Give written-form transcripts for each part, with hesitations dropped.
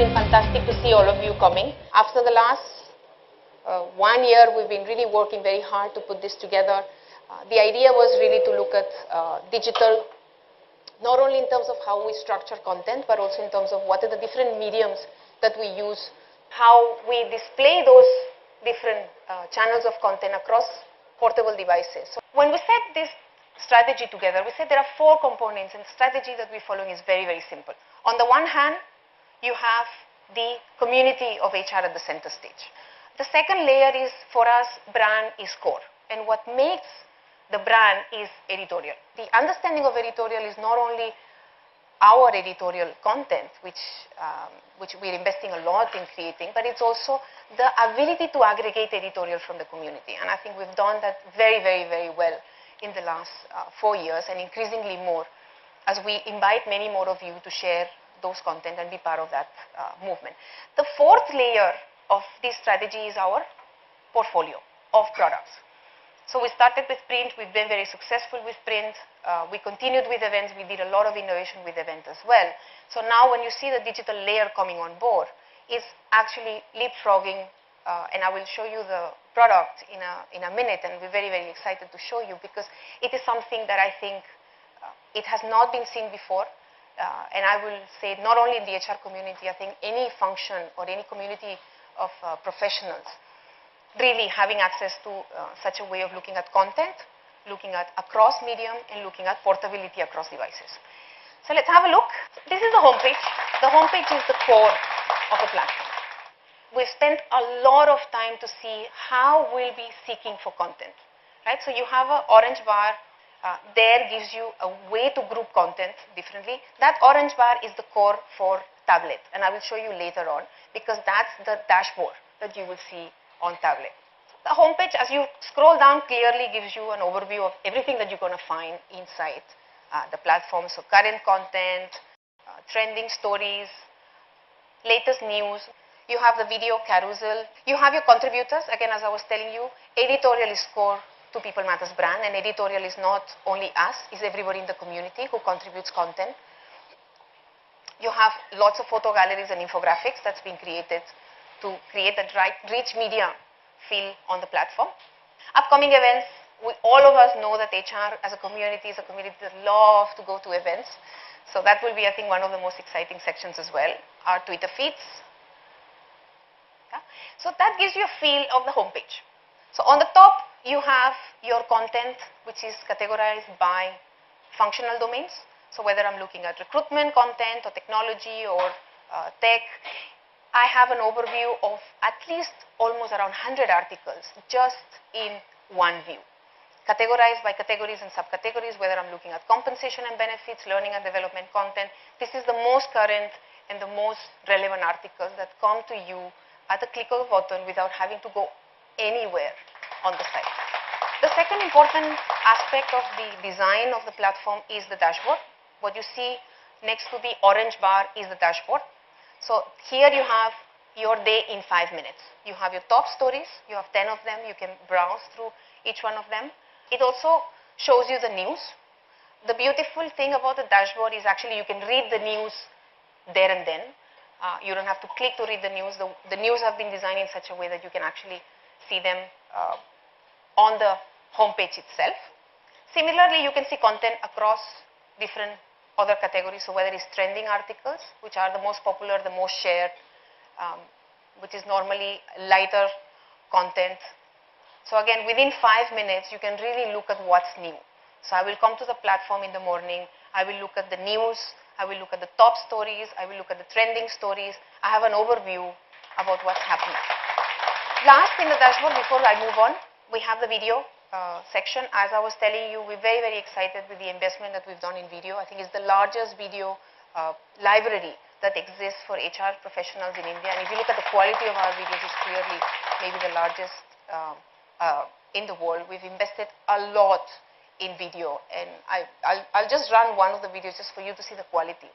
again fantastic to see all of you coming. After the last 1 year, we've been really working very hard to put this together. The idea was really to look at digital, not only in terms of how we structure content, but also in terms of what are the different mediums that we use, how we display those different channels of content across portable devices. So when we set this strategy together, we said there are 4 components, and the strategy that we're following is very, very simple. On the one hand, you have the community of HR at the center stage. The second layer is, for us, brand is core. And what makes the brand is editorial. The understanding of editorial is not only our editorial content, which we're investing a lot in creating, but it's also the ability to aggregate editorial from the community. And I think we've done that very, very, very well in the last 4 years, and increasingly more as we invite many more of you to share those content and be part of that movement. The fourth layer of this strategy is our portfolio of products. So we started with print, we've been very successful with print, we continued with events, we did a lot of innovation with events as well. So now when you see the digital layer coming on board, it's actually leapfrogging, and I will show you the product in a minute, and we're very, very excited to show you, because it is something that I think it has not been seen before, and I will say not only in the HR community, I think any function or any community of professionals really having access to such a way of looking at content, looking at across medium, and looking at portability across devices. So let's have a look. This is the homepage. The homepage is the core of the platform. We've spent a lot of time to see how we'll be seeking for content, right? So you have an orange bar. There gives you a way to group content differently. That orange bar is the core for tablet, and I will show you later on, because that's the dashboard that you will see on tablet. The homepage, as you scroll down, clearly gives you an overview of everything that you're going to find inside the platform. So current content, trending stories, latest news. You have the video carousel. You have your contributors. Again, as I was telling you, editorial is core to People Matters brand, and editorial is not only us, it's everybody in the community who contributes content. You have lots of photo galleries and infographics that's been created to create that rich media feel on the platform. Upcoming events, all of us know that HR as a community is a community that loves to go to events. So that will be, I think, one of the most exciting sections as well. Our Twitter feeds. Yeah. So that gives you a feel of the homepage. So on the top, you have your content, which is categorized by functional domains. So whether I'm looking at recruitment content or technology or tech, I have an overview of at least almost around 100 articles just in one view, categorized by categories and subcategories, whether I'm looking at compensation and benefits, learning and development content. This is the most current and the most relevant articles that come to you at the click of a button without having to go anywhere on the site. The second important aspect of the design of the platform is the dashboard. What you see next to the orange bar is the dashboard. So here you have your day in 5 minutes. You have your top stories, you have 10 of them, you can browse through each one of them. It also shows you the news. The beautiful thing about the dashboard is actually you can read the news there and then. You don't have to click to read the news. The news have been designed in such a way that you can actually see them on the homepage itself. Similarly, you can see content across different other categories, so whether it's trending articles, which are the most popular, the most shared, which is normally lighter content. So again, within 5 minutes, you can really look at what's new. So I will come to the platform in the morning, I will look at the news, I will look at the top stories, I will look at the trending stories. I have an overview about what's happening. Last in the dashboard, before I move on, we have the video section. As I was telling you, we're very, very excited with the investment that we've done in video. I think it's the largest video library that exists for HR professionals in India. And if you look at the quality of our videos, it's clearly maybe the largest in the world. We've invested a lot in video, and I'll just run one of the videos just for you to see the quality.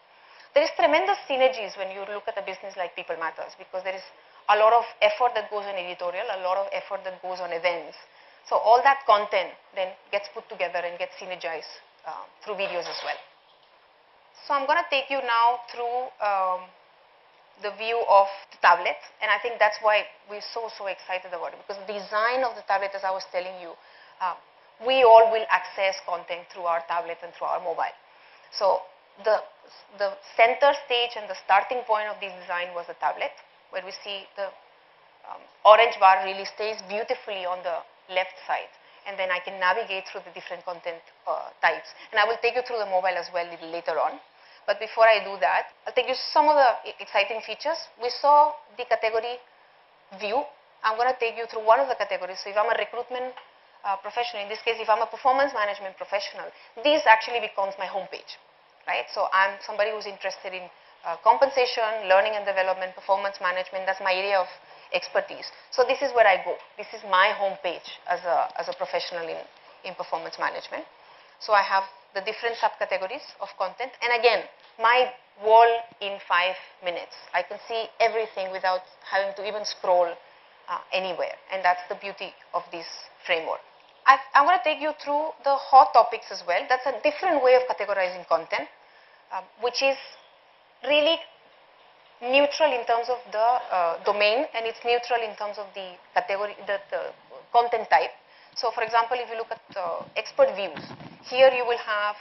There is tremendous synergies when you look at a business like People Matters, because there is a lot of effort that goes on editorial, a lot of effort that goes on events. So all that content then gets put together and gets synergized through videos as well. So I'm going to take you now through the view of the tablet, and I think that's why we're so excited about it, because the design of the tablet, as I was telling you, we all will access content through our tablet and through our mobile. So the center stage and the starting point of this design was the tablet, where we see the orange bar really stays beautifully on the left side, and then I can navigate through the different content types. And I will take you through the mobile as well a little later on. But before I do that, I'll take you some of the exciting features. We saw the category view. I'm going to take you through one of the categories. So if I'm a recruitment professional, in this case, if I'm a performance management professional, this actually becomes my homepage, right? So I'm somebody who's interested in compensation, learning and development, performance management. That's my area of expertise. So this is where I go. This is my homepage as a professional in performance management. So I have the different subcategories of content. And again, my wall in 5 minutes. I can see everything without having to even scroll anywhere. And that's the beauty of this framework. I'm going to take you through the hot topics as well. That's a different way of categorizing content, which is really neutral in terms of the domain, and it's neutral in terms of the category, the content type. So for example, if you look at expert views, here you will have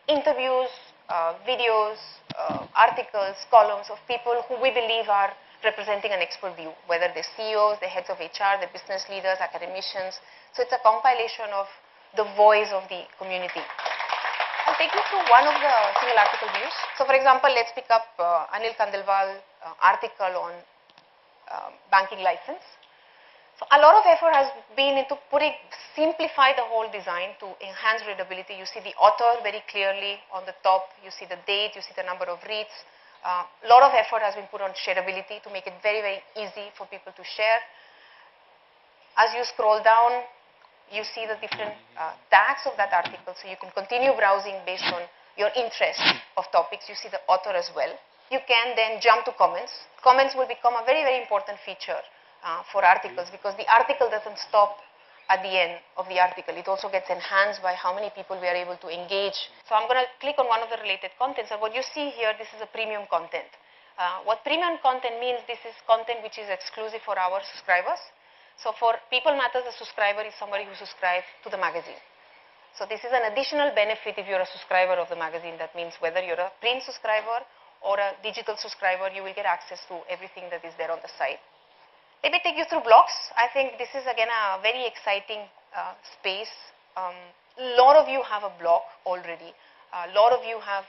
interviews, videos, articles, columns of people who we believe are representing an expert view, whether they're CEOs, the heads of HR, the business leaders, academicians. So it's a compilation of the voice of the community. I'll take you through one of the single article views. So for example, let's pick up Anil Khandelwal article on banking license. So a lot of effort has been into simplify the whole design to enhance readability. You see the author very clearly on the top, you see the date, you see the number of reads. A lot of effort has been put on shareability to make it very easy for people to share. As you scroll down, you see the different tags of that article, so you can continue browsing based on your interest of topics. You see the author as well. You can then jump to comments. Comments will become a very important feature for articles, because the article doesn't stop at the end of the article. It also gets enhanced by how many people we are able to engage. So I'm going to click on one of the related contents, and what you see here, this is a premium content. What premium content means, this is content which is exclusive for our subscribers. So for People Matters, a subscriber is somebody who subscribes to the magazine. So this is an additional benefit if you're a subscriber of the magazine. That means whether you're a print subscriber or a digital subscriber, you will get access to everything that is there on the site. Let me take you through blogs. I think this is again a very exciting space. A lot of you have a blog already. A lot of you have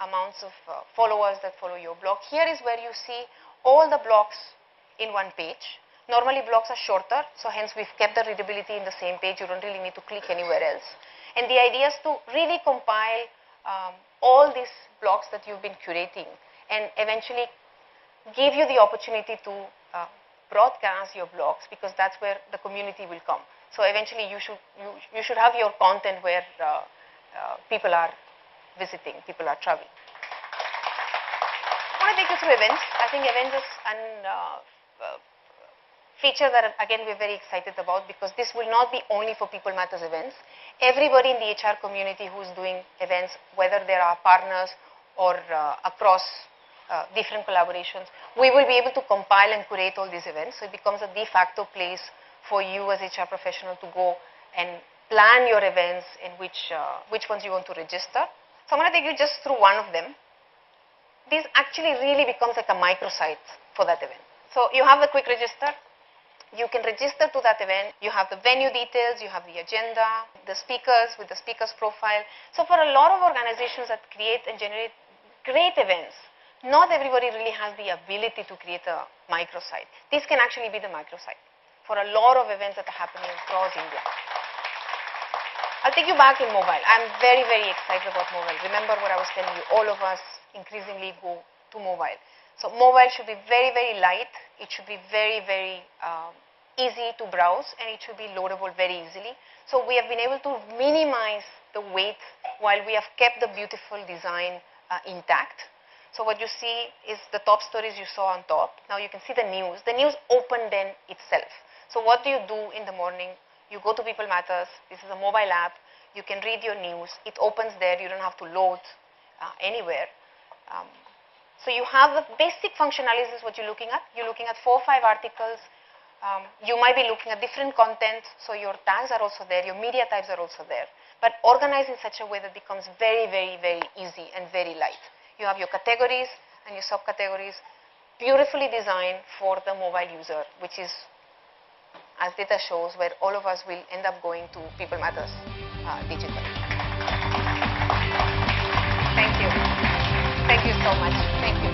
amounts of followers that follow your blog. Here is where you see all the blogs in one page. Normally blogs are shorter, so hence we've kept the readability in the same page. You don't really need to click anywhere else. And the idea is to really compile all these blogs that you've been curating and eventually give you the opportunity to broadcast your blogs, because that's where the community will come. So eventually you should have your content where people are visiting, people are traveling. I want to take you through events. I think events is an feature that again we're very excited about, because this will not be only for People Matters events. Everybody in the HR community who is doing events, whether there are partners or across different collaborations, we will be able to compile and curate all these events. So it becomes a de facto place for you as HR professional to go and plan your events and which ones you want to register. So I'm going to take you just through one of them. This actually really becomes like a microsite for that event. So you have the quick register. You can register to that event. You have the venue details, you have the agenda, the speakers with the speaker's profile. So for a lot of organizations that create and generate great events, not everybody really has the ability to create a microsite. This can actually be the microsite for a lot of events that are happening across India. I'll take you back in mobile. I'm very excited about mobile. Remember what I was telling you, all of us increasingly go to mobile. So mobile should be very light. It should be very easy to browse, and it should be loadable very easily. So we have been able to minimize the weight while we have kept the beautiful design intact. So what you see is the top stories you saw on top. Now you can see the news. The news opened then itself. So what do you do in the morning? You go to People Matters. This is a mobile app. You can read your news. It opens there. You don't have to load anywhere. So you have the basic functionalities what you're looking at. You're looking at 4 or 5 articles. You might be looking at different content, so your tags are also there, your media types are also there, but organized in such a way that becomes very, very, very easy and very light. You have your categories and your subcategories beautifully designed for the mobile user, which is, as data shows, where all of us will end up going to People Matters digital. Thank you. Thank you so much. Thank you.